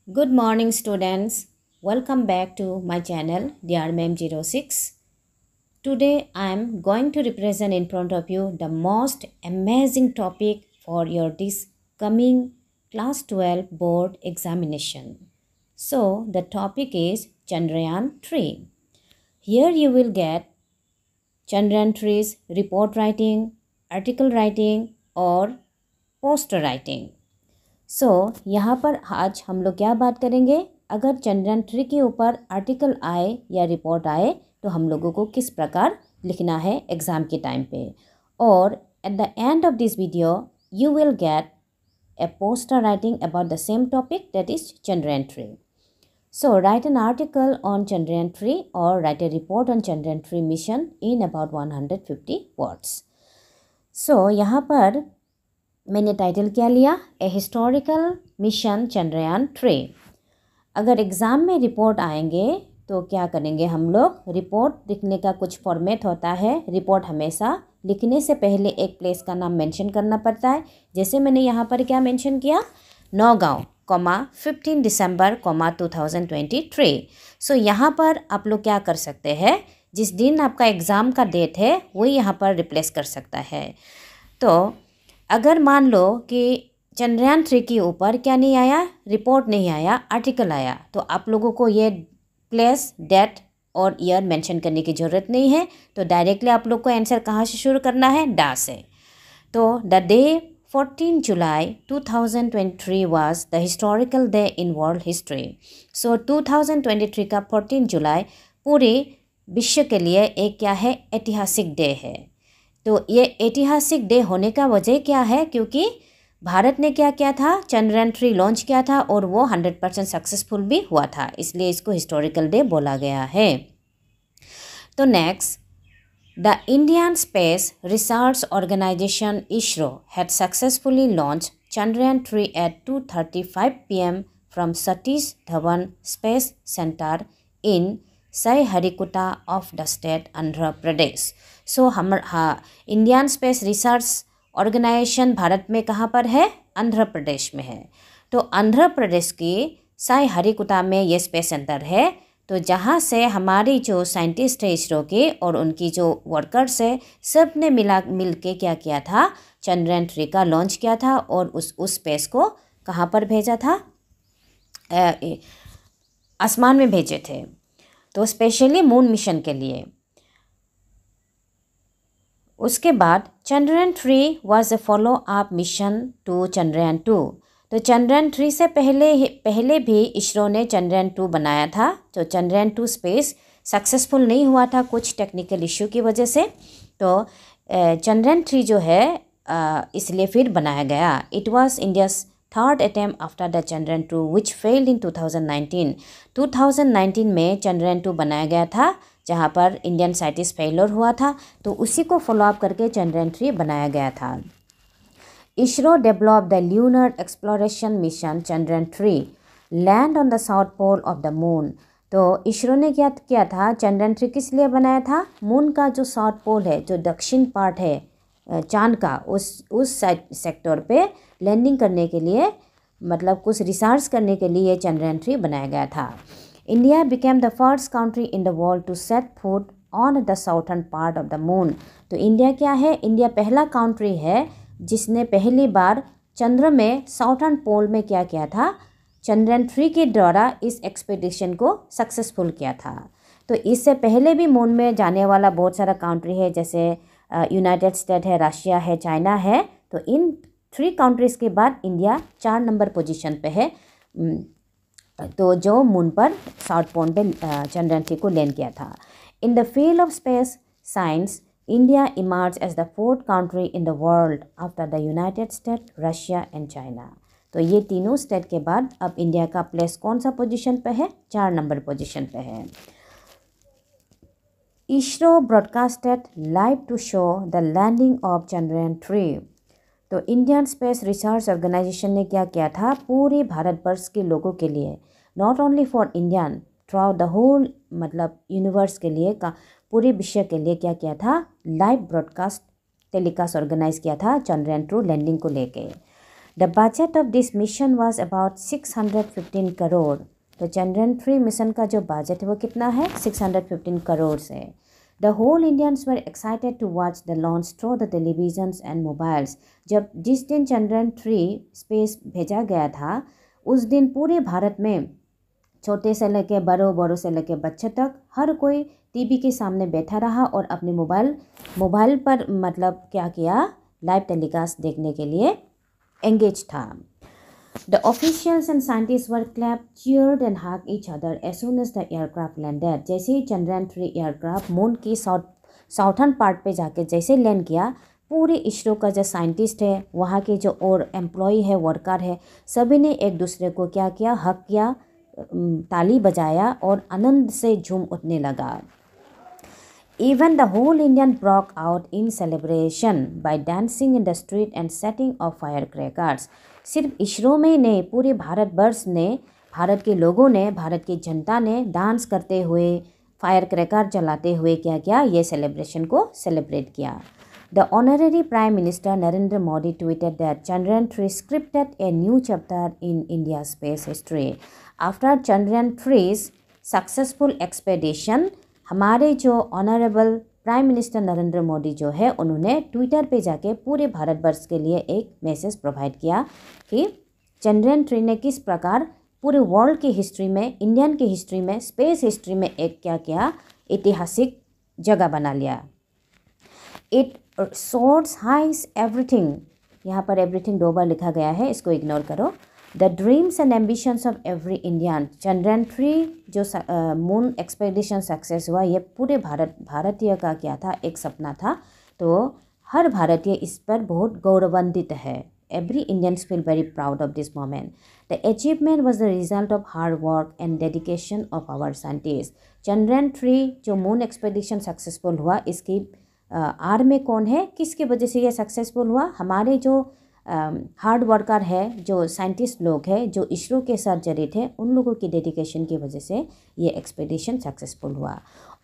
Good morning, students. Welcome back to my channel, DRMM06. Today, I am going to represent in front of you the most amazing topic for your this coming Class 12 board examination. So, the topic is Chandrayaan 3. Here you will get Chandrayaan 3's report writing, article writing और poster writing. यहाँ पर आज हम लोग क्या बात करेंगे, अगर चंद्रयान 3 के ऊपर आर्टिकल आए या रिपोर्ट आए तो हम लोगों को किस प्रकार लिखना है एग्ज़ाम के टाइम पे। और eight the end of this video you will get a poster writing about the same topic, that is Chandrayaan 3. So write an article on Chandrayaan 3 or write a report on Chandrayaan 3 mission in about 150 words. So यहाँ पर मैंने title क्या लिया, a historical mission Chandrayaan 3। अगर exam में report आएंगे तो क्या करेंगे हम लोग, रिपोर्ट लिखने का कुछ फॉर्मेट होता है। रिपोर्ट हमेशा लिखने से पहले एक प्लेस का नाम मेंशन करना पड़ता है। जैसे मैंने यहाँ पर क्या मेंशन किया, नौगांव, 15 दिसंबर 2023। सो यहाँ पर आप लोग क्या कर सकते हैं, जिस दिन आपका एग्ज़ाम का डेट है वही यहाँ पर रिप्लेस कर सकता है। तो अगर मान लो कि चंद्रयान 3 के ऊपर क्या नहीं आया, रिपोर्ट नहीं आया, आर्टिकल आया, तो आप लोगों को ये प्लेस, डेट और ईयर मेंशन करने की ज़रूरत नहीं है। तो डायरेक्टली आप लोग को आंसर कहाँ से शुरू करना है, डा से। तो the day 14 July 2023 was the historical day in world history. So 2023 का 14 जुलाई पूरे विश्व के लिए एक क्या है, ऐतिहासिक डे है। तो ये ऐतिहासिक डे होने का वजह क्या है, क्योंकि भारत ने क्या किया था, चंद्रयान 3 लॉन्च किया था और वो 100% सक्सेसफुल भी हुआ था, इसलिए इसको हिस्टोरिकल डे बोला गया है। तो next, the Indian space research organisation ISRO had successfully launch Chandrayaan 3 at 2:35 PM from Satish Dhawan space centre in Sriharikota of the state Andhra Pradesh. So Indian space research organisation Bharat में कहाँ पर है, आंध्र प्रदेश में है। तो आंध्र प्रदेश की श्रीहरिकोटा में ये स्पेस सेंटर है। तो जहाँ से हमारी जो साइंटिस्ट है इसरो के और उनकी जो वर्कर्स है, सब ने मिल के क्या किया था, चंद्रयान 3 का लॉन्च किया था और उस स्पेस को कहाँ पर भेजा था, आसमान में भेजे थे, तो स्पेशली मून मिशन के लिए। उसके बाद Chandrayaan 3 was a follow up mission to Chandrayaan 2। तो चंद्रयान 3 से पहले भी इसरो ने चंद्रयान 2 बनाया था। तो चंद्रयान 2 स्पेस सक्सेसफुल नहीं हुआ था कुछ टेक्निकल इश्यू की वजह से। तो चंद्रयान 3 जो है इसलिए फिर बनाया गया। It was India's third attempt after the Chandrayaan 2 which failed in 2019। 2019 में चंद्रयान 2 बनाया गया था, जहाँ पर इंडियन साइंटिस्ट फेलियर हुआ था, तो उसी को फॉलोअप करके चंद्रयान 3 बनाया गया था। ISRO develop the lunar exploration mission Chandrayaan 3 land on the south pole of the moon. तो इसरो ने क्या किया था, चंद्रयान 3 किस लिए बनाया था, मून का जो साउथ पोल है, जो दक्षिण पार्ट है चांद का, उस सेक्टर पे लैंडिंग करने के लिए, मतलब कुछ रिसर्च करने के लिए चंद्रयान 3 बनाया गया था। India became the first country in the world to set foot on the southern part of the moon. तो इंडिया क्या है, इंडिया पहला कंट्री है जिसने पहली बार चंद्र में साउथर्न पोल में क्या किया था, चंद्रयान 3 के द्वारा इस एक्सपेडिशन को सक्सेसफुल किया था। तो इससे पहले भी मून में जाने वाला बहुत सारा कंट्री है, जैसे यूनाइटेड स्टेट है, रशिया है, चाइना है। तो इन 3 कंट्रीज़ के बाद इंडिया 4 नंबर पोजीशन पे है। तो जो मून पर साउथ पोल पे चंद्रयान 3 को लैंड किया था। In the field of space science India emerge as the 4th country in the world after the United State, Russia and China. तो ये तीनों स्टेट के बाद अब इंडिया का प्लेस कौन सा पोजीशन पे है, 4 नंबर पोजीशन पे है। ISRO broadcasted live to show the landing of Chandrayaan 3। तो इंडियन स्पेस रिसर्च ऑर्गेनाइजेशन ने क्या किया था, पूरे भारतवर्ष के लोगों के लिए, not only for Indian, throughout the whole, मतलब यूनिवर्स के लिए, का पूरे विश्व के लिए क्या किया था, लाइव ब्रॉडकास्ट टेलीकास्ट ऑर्गेनाइज किया था चंद्रयान 2 लैंडिंग को लेके। The budget of this mission was about 615 crore. तो चंद्रयान-3 मिशन का जो बजट है वो कितना है? 615 करोड़ से। The whole Indians were excited to watch the launch through the televisions and mobiles. जब जिस दिन चंद्रयान-3 स्पेस भेजा गया था उस दिन पूरे भारत में छोटे से लेके बड़ों से लेके बच्चों तक हर कोई टीवी के सामने बैठा रहा और अपने मोबाइल पर मतलब क्या किया, लाइव टेलीकास्ट देखने के लिए एंगेज था। The officials and scientist were clap, cheered and hug each other as soon as the aircraft landed. जैसे ही चंद्रयान-3 एयरक्राफ्ट मून की साउथर्न पार्ट पे जाके जैसे लैंड किया, पूरे इसरो का जो साइंटिस्ट है, वहाँ के जो और एम्प्लॉय है, वर्कर है, सभी ने एक दूसरे को क्या किया, हक किया, ताली बजाया और आनंद से झूम उठने लगा। Even the whole Indian broke out in celebration by dancing in the street and setting off firecrackers. सिर्फ इसरो में नहीं, पूरे भारतवर्ष ने, भारत के लोगों ने, भारत की जनता ने डांस करते हुए, फायर क्रैकर जलाते हुए क्या किया, ये सेलिब्रेशन को सेलिब्रेट किया। The Honorary Prime Minister Narendra Modi tweeted that Chandrayaan-3 scripted a new chapter in India's space history. After Chandrayaan-3's successful expedition, हमारे जो honourable prime minister Narendra Modi जो है, उन्होंने ट्विटर पे जाके पूरे भारतवर्ष के लिए एक मैसेज प्रोवाइड किया कि चंद्रयान-3 ने किस प्रकार पूरे वर्ल्ड की हिस्ट्री में, इंडियन की हिस्ट्री में, स्पेस हिस्ट्री में एक क्या किया, ऐतिहासिक जगह बना लिया। इट सोर्स हाइज एवरीथिंग, यहाँ पर एवरीथिंग 2 बार लिखा गया है, इसको इग्नोर करो। The dreams and ambitions of every Indian. Chandrayaan-3 moon मून एक्सपेडिशन सक्सेस हुआ, ये पूरे भारतीय का क्या था, एक सपना था। तो हर भारतीय इस पर बहुत गौरवान्वित है। Every Indians feel very proud of this moment. The achievement was the result of hard work and dedication of our scientist. Chandrayaan moon मून एक्सपेडिशन सक्सेसफुल हुआ, इसकी आर में कौन है, किसकी वजह से ये सक्सेसफुल हुआ? हमारे जो हार्ड वर्कर है, जो साइंटिस्ट लोग हैं, जो इसरो के साथ जड़ित थे, उन लोगों की डेडिकेशन की वजह से ये एक्सपेडिशन सक्सेसफुल हुआ।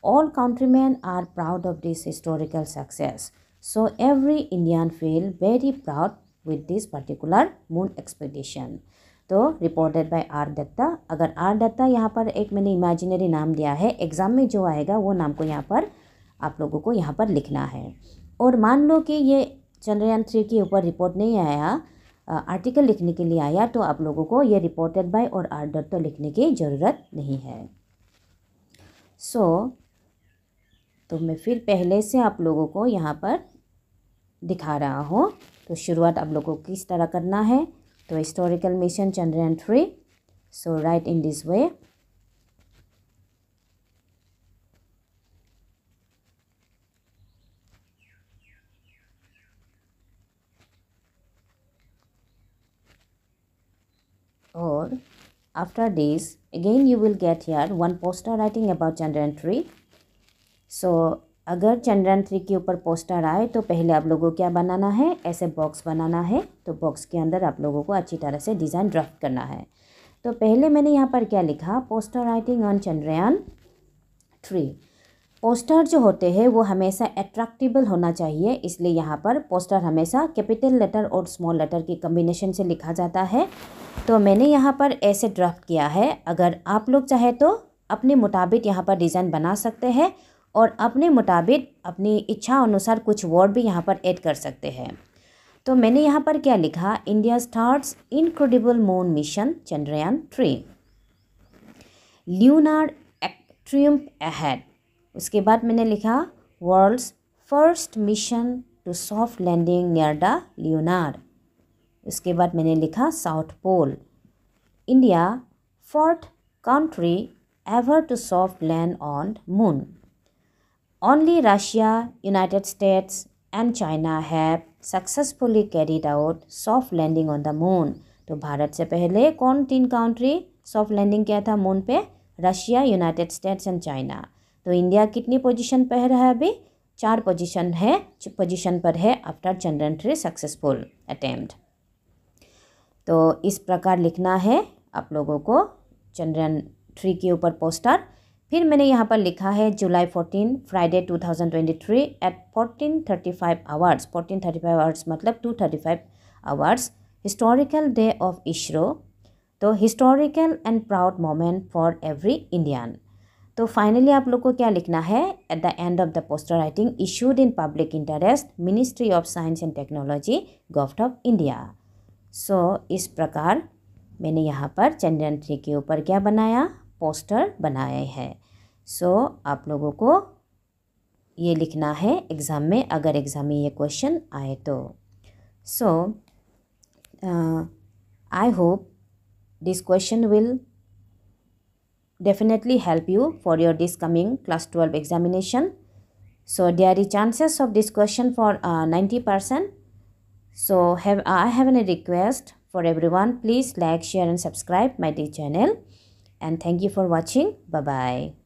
All countryman are proud of this historical success, so every Indian feel very proud with this particular moon expedition. तो रिपोर्टेड बाय आर दत्ता। अगर आर दत्ता यहाँ पर एक मैंने इमेजिनरी नाम दिया है, एग्ज़ाम में जो आएगा वो नाम को यहाँ पर आप लोगों को यहाँ पर लिखना है। और मान लो कि ये चंद्रयान-3 के ऊपर रिपोर्ट नहीं आया, आर्टिकल लिखने के लिए आया, तो आप लोगों को ये रिपोर्टेड बाय और आर दत्ता लिखने की ज़रूरत नहीं है। तो मैं फिर पहले से आप लोगों को यहाँ पर दिखा रहा हूँ। तो शुरुआत आप लोगों को किस तरह करना है। तो historical mission Chandrayaan-3, so right in this way. और after this again you will get here one poster writing about Chandrayaan-3. So अगर चंद्रयान-3 के ऊपर पोस्टर आए तो पहले आप लोगों को क्या बनाना है, ऐसे बॉक्स बनाना है। तो बॉक्स के अंदर आप लोगों को अच्छी तरह से डिज़ाइन ड्राफ्ट करना है। तो पहले मैंने यहाँ पर क्या लिखा, poster writing on Chandrayaan-3. Poster जो होते हैं वो हमेशा अट्रैक्टिबल होना चाहिए, इसलिए यहाँ पर पोस्टर हमेशा कैपिटल लेटर और स्मॉल लेटर की कम्बिनेशन से लिखा जाता है। तो मैंने यहाँ पर ऐसे ड्राफ्ट किया है। अगर आप लोग चाहे तो अपने मुताबिक यहाँ पर डिज़ाइन बना सकते हैं और अपने मुताबिक अपनी इच्छा अनुसार कुछ वर्ड भी यहाँ पर ऐड कर सकते हैं। तो मैंने यहाँ पर क्या लिखा, India starts incredible moon mission Chandrayaan, lunar triumph ahead. उसके बाद मैंने लिखा world's first mission to soft landing near the lunar. उसके बाद मैंने लिखा south pole, India fourth country ever to soft land on moon, only Russia, United States and China have successfully carried out soft landing on the moon. तो भारत से पहले कौन 3 country soft landing किया था मून पे, Russia, United States and China. तो India कितनी position पर है, अभी 4 पोजीशन पर है आफ्टर चंद्रयान-3 सक्सेसफुल अटेम्प्ट। तो इस प्रकार लिखना है आप लोगों को चंद्रयान-3 के ऊपर पोस्टर। फिर मैंने यहाँ पर लिखा है July 14 Friday 2023 at 14:35 hours. 14:35 hours मतलब 2:35 hours historical day of ISRO, तो historical and proud moment for every Indian. तो फाइनली आप लोग को क्या लिखना है at the end of the poster writing, issued in public interest, ministry of science and technology, government of India. So इस प्रकार मैंने यहाँ पर चंद्रयान 3 के ऊपर क्या बनाया, पोस्टर बनाए हैं। सो आप लोगों को ये लिखना है एग्ज़ाम में, अगर एग्ज़ाम में ये क्वेश्चन आए तो। So I hope this question will definitely help you for your this coming class 12 examination. So there is chances of this question for 90%. So I have a request for everyone, please like, share and subscribe my channel, and thank you for watching. Bye bye.